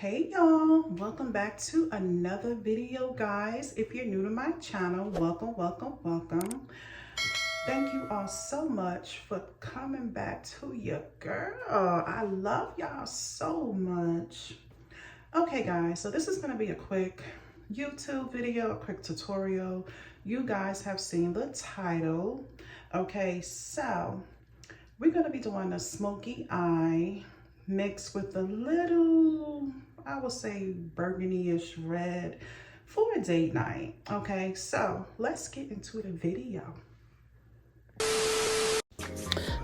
Hey y'all, welcome back to another video, guys. If you're new to my channel, welcome. Thank you all so much for coming back to your girl. I love y'all so much. Okay guys, so this is going to be a quick YouTube video, a quick tutorial. You guys have seen the title. Okay, so we're going to be doing a smoky eye mixed with a little, I would say, burgundy-ish red for a date night. Okay, so let's get into the video.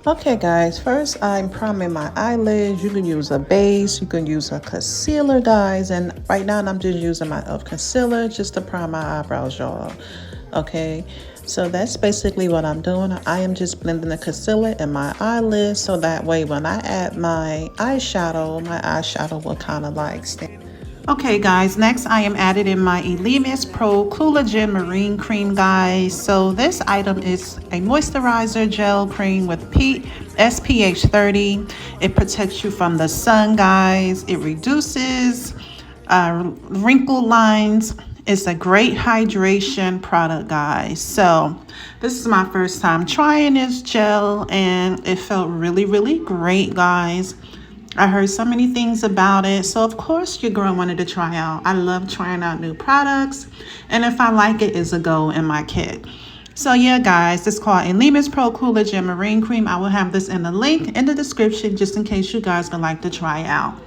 Okay guys, first I'm priming my eyelids. You can use a base, you can use a concealer, guys, and right now I'm just using my e.l.f. concealer just to prime my eyebrows, y'all. Okay, so that's basically what I'm doing. I am just blending the concealer in my eyelids so that way when I add my eyeshadow will kind of like stand. Okay guys, next I am adding in my Elemis Pro Collagen Marine Cream, guys. So this item is a moisturizer gel cream with SPH 30. It protects you from the sun, guys. It reduces wrinkle lines. It's a great hydration product, guys. So this is my first time trying this gel and it felt really great, guys. I heard so many things about it, so of course your girl wanted to try out. I love trying out new products, and if I like it, it's a go in my kit. So yeah guys, it's called Elemis Pro Collagen Marine Cream. I will have this in the link in the description just in case you guys would like to try out.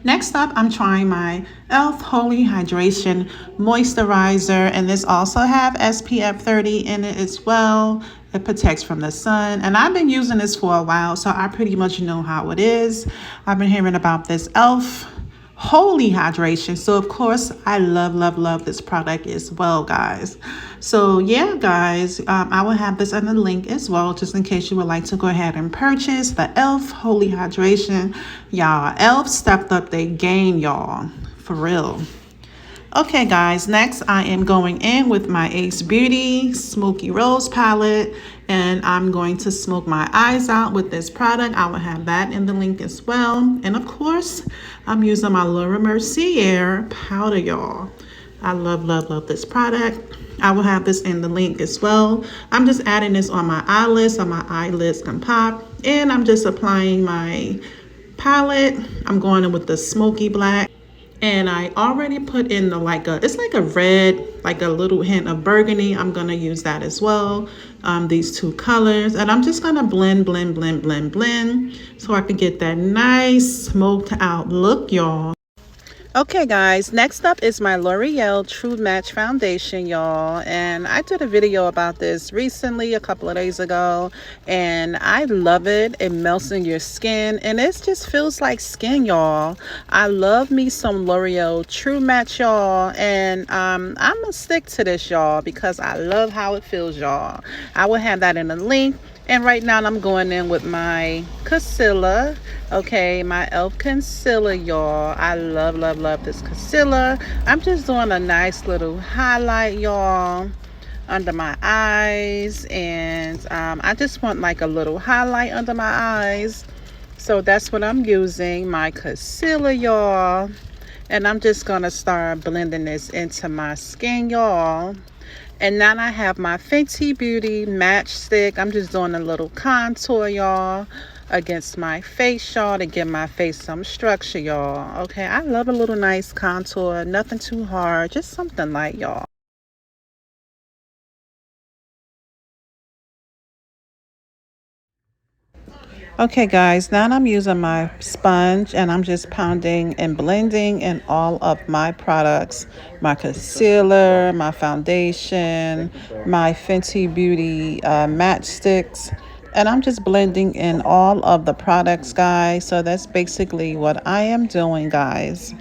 Next up, I'm trying my e.l.f. Holy Hydration Moisturizer, and this also have SPF 30 in it as well. It protects from the sun, and I've been using this for a while, so I pretty much know how it is. I've been hearing about this e.l.f. Holy Hydration, so of course I love this product as well, guys. So yeah guys, I will have this in the link as well just in case you would like to go ahead and purchase the e.l.f. Holy Hydration. Y'all, e.l.f. stepped up their game, y'all, for real. Okay guys, next I am going in with my Ace Beauty Smoky Rose palette, and I'm going to smoke my eyes out with this product. I will have that in the link as well. And of course, I'm using my Laura Mercier powder, y'all. I love this product. I will have this in the link as well. I'm just adding this on my eyelids so my eyelids can pop, and I'm just applying my palette. I'm going in with the smoky black. And I already put in the it's like a red, like a little hint of burgundy. I'm gonna use that as well. These two colors, and I'm just gonna blend so I can get that nice smoked out look, y'all. Okay guys, next up is my L'Oreal True Match Foundation, y'all, and I did a video about this recently a couple of days ago, and I love it. It melts in your skin and it just feels like skin, y'all. I love me some L'Oreal True Match, y'all, and I'm gonna stick to this, y'all, because I love how it feels, y'all. I will have that in the link. And right now I'm going in with my concealer. Okay, my e.l.f. concealer, y'all. I love this concealer. I'm just doing a nice little highlight, y'all, under my eyes. And I just want like a little highlight under my eyes. So that's what I'm using, my concealer, y'all. And I'm just gonna start blending this into my skin, y'all. And now I have my Fenty Beauty matchstick. I'm just doing a little contour, y'all, against my face, y'all, to give my face some structure, y'all. Okay, I love a little nice contour. Nothing too hard, just something light, y'all. Okay guys, now I'm using my sponge and I'm just pounding and blending in all of my products. My concealer, my foundation, my Fenty Beauty matchsticks. And I'm just blending in all of the products, guys. So that's basically what I am doing, guys.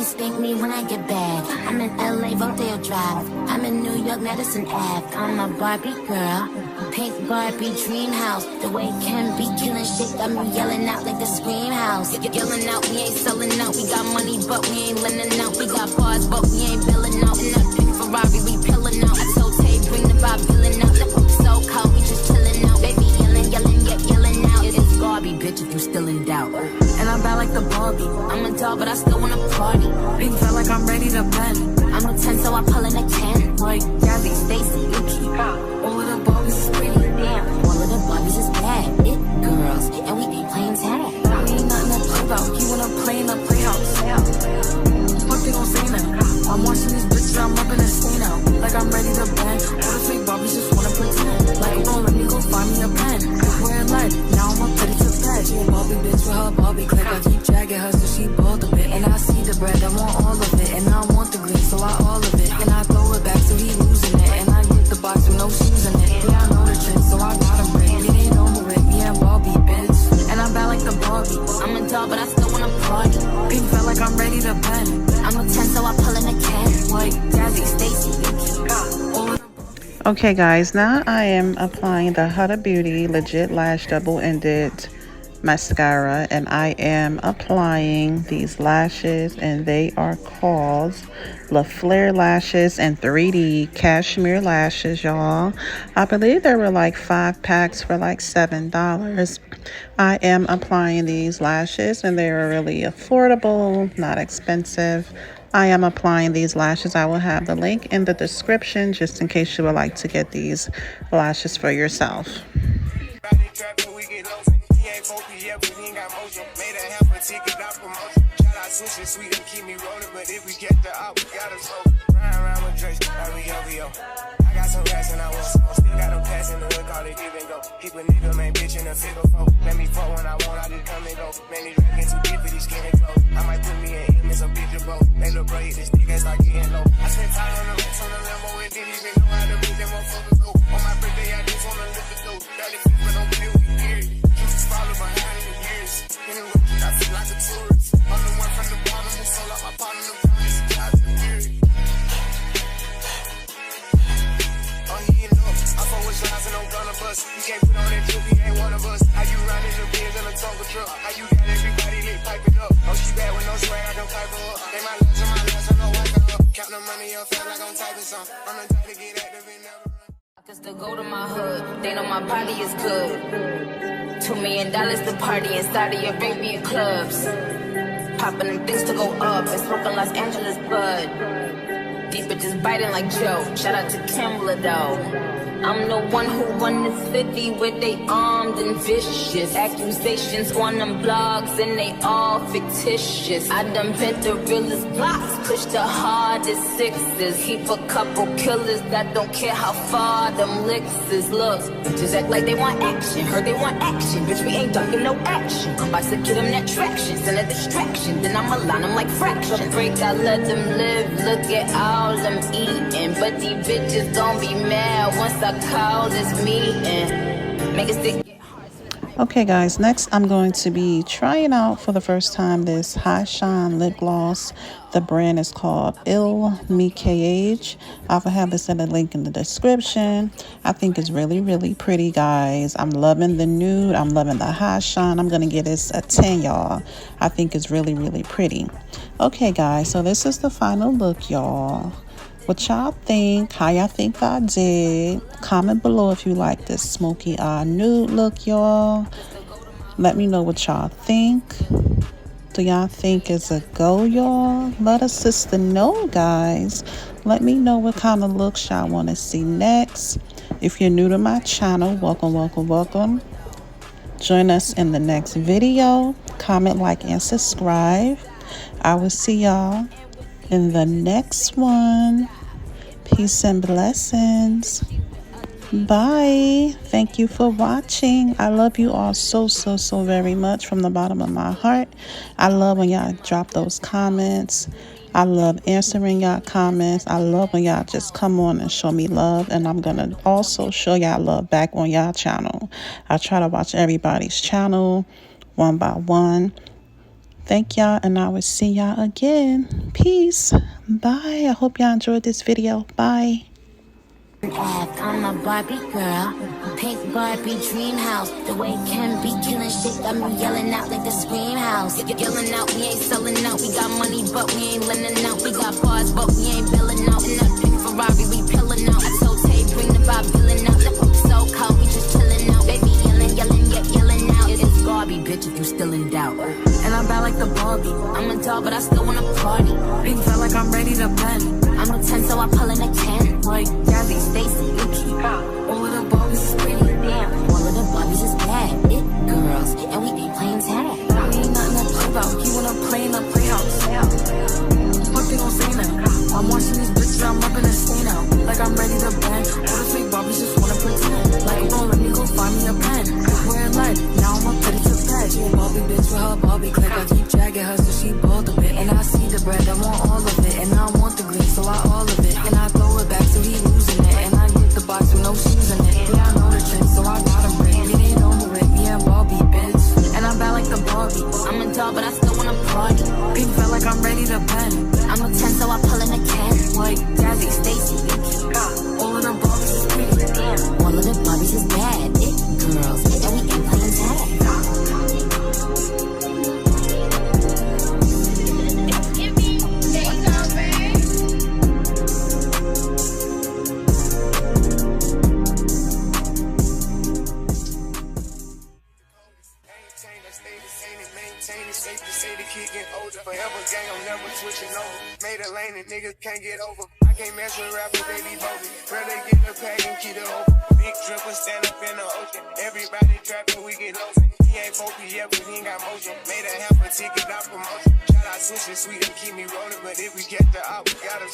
Spank me when I get back. I'm in LA, Rodeo Drive. I'm in New York, Madison Ave. I'm a Barbie girl, pink Barbie dream house. The way Ken be killing shit got me yelling out like the scream house. Yelling out, we ain't selling out. We got money, but we ain't lending out. We got bars, but we ain't billing out. In that pink Ferrari, we pillin' out. I told Barbie. I'm a doll, but I still wanna party. Pink felt like I'm ready to bend. I'm a 10, so I pull in a 10. Like Gabby, Stacy, Yuki. All of the Barbies is pretty. Damn, all of the Barbies is bad. It girls, and we ain't playing tag. We ain't nothing to play about. You wanna play in the playhouse? What they gon' say now? I'm watching these bitches, I'm up in the scene now. Like I'm ready to bend. All the fake Barbies just wanna pretend. Like, don't let me go find me a pen. Wearing light, now I'm up ready to bed. She a Barbie bitch with her Barbie click. I keep dragging her so she bald a bit. And I see the bread, I want all of it. And I want the green, so I all of it. And I throw it back so he losing it. And I get the box with no shoes in it. Yeah, I know the trick, so I got him ready. We ain't over it, me and Barbie, bitch. And I'm bad like the Barbie. I'm a doll, but I still wanna party. Pink felt like I'm ready to bend. I'm a 10, so I pull in a can. Like Jazzy, Stacy, Okay guys, now I am applying the HUDA Beauty Legit Lash Double-Ended Mascara, and I am applying these lashes, and they are called La Flare Lashes and 3D Cashmere Lashes, y'all. I believe there were like 5 packs for like $7. I am applying these lashes, and they are really affordable, not expensive. I am applying these lashes. I will have the link in the description just in case you would like to get these lashes for yourself. I got some rats and I want some. Still got them pass in the hood, call it give and go. Keep a nigga, man, bitch in a figure four. Let me fuck when I want, I just come and go. Man, these rackets too deep for these skinny clothes. I might put me in some bitch boat. They look bro, hit this dick and start getting low. I spent time on the racks on the Lambo and didn't even know how to read them motherfuckers go. On my birthday, I just wanna lift the dough. Barely fit, but don't play with me, period. You just follow behind in the years. In the road, I feel like a tourist. I'm the one from the bottom who sold out my partner, the promise, God, the period. You can't put on that trip, he ain't one of us. How you riding the Benz in a Tonka truck? How you got everybody lit, pipe it up? Oh, she bad with no swag, I don't pipe her up. They my last and my last, I know I can up. Count the money up, feel like I'm typing something. I'm the type to get active and never run. I can still go to my hood, they know my body is good. $2 million the party in Saudi Arabian clubs. Popping them things to go up, and smoking Los Angeles bud. These bitches biting like Joe, shout out to Kimla though. I'm the one who run the city with they armed and vicious. Accusations on them blogs and they all fictitious. I done bent the realest blocks, pushed the hardest sixes. Keep a couple killers that don't care how far them licks is. Look, bitches act like they want action, heard they want action. Bitch, we ain't ducking no action. I'm about to get them that traction, send a distraction. Then I'ma line them like fraction. Break, I let them live, look at all them eating. But these bitches gon' be mad once I call this meeting. Make it stick. Okay guys, next I'm going to be trying out for the first time this High Shine lip gloss. The brand is called Il Makeupage. I will have this in the link in the description. I think it's really, really pretty, guys. I'm loving the nude. I'm loving the High Shine. I'm going to give this a 10, y'all. I think it's really, really pretty. Okay guys, so this is the final look, y'all. What y'all think? How y'all think I did? Comment below if you like this smoky eye nude look, y'all. Let me know what y'all think. Do y'all think it's a go, y'all? Let a sister know, guys. Let me know what kind of looks y'all want to see next. If you're new to my channel, welcome, welcome, welcome. Join us in the next video. Comment, like, and subscribe. I will see y'all in the next one. Peace and blessings. Bye. Thank you for watching. I love you all so very much from the bottom of my heart. I love when y'all drop those comments. I love answering y'all comments. I love when y'all just come on and show me love. And I'm going to also show y'all love back on y'all channel. I try to watch everybody's channel one by one. Thank y'all, and I will see y'all again. Peace. Bye. I hope y'all enjoyed this video. Bye. I'm a Barbie girl, pink Barbie dream house. The way Ken be killing shit got me yelling out like the scream house. Yelling out, we ain't selling out. We got money, but we ain't lending out. We got bars, but we ain't billing out. In that pink Ferrari, we pillin' out. I told Tay, bring the vibe, billing out. The so cold, we just chillin' out. Baby yelling, yelling, yelling out. It's Barbie, bitch, if you still in doubt. And I'm bad like the Barbie. Like Jazzy, Stacy, Yuki. All of the Barbies is pretty. Damn. All of the Barbies is bad. It girls, and we ain't playing tag. We ain't nothing to play about. You wanna play in the playhouse? What they gon' say now? I'm watching these bitches, I'm up in the scene now. Like I'm ready to bang. All the fake Barbies just wanna pretend. Like, bro, let me go find me a pen. Wearing light, now I'm up ready to bed. She a Barbie bitch with her Barbie click. I keep dragging her so she bald a bit. And I see the bread, I want all of it. And I want the green, so I all of it. And I throw it back till he losing it. And I get the box with no shoes in it. Yeah, I know the trick, so I got him ripped. It ain't over with, me and Barbie, bitch. And I'm bad like the Barbie. I'm a doll, but I still wanna party. Pink felt like I'm ready to pen. I'm a 10, so I pull in a can. Like Jazzy, Stacy, Yuki. All of the Barbies is pretty. Damn. All of the Barbies is bad. It girls, and we ain't playing tag. Safe to say the kid get older. Forever gang, I'm never switching over. Made a lane and niggas can't get over. I can't mess with rappers, they be bogus. Brother get the pack and keep it open. Big dripper stand up in the ocean. Everybody trapping, we get lost. He ain't focused yet, but he ain't got motion. Made a half a ticket, not promotion. Shout out switching sweet and keep me rolling. But if we get the out, we gotta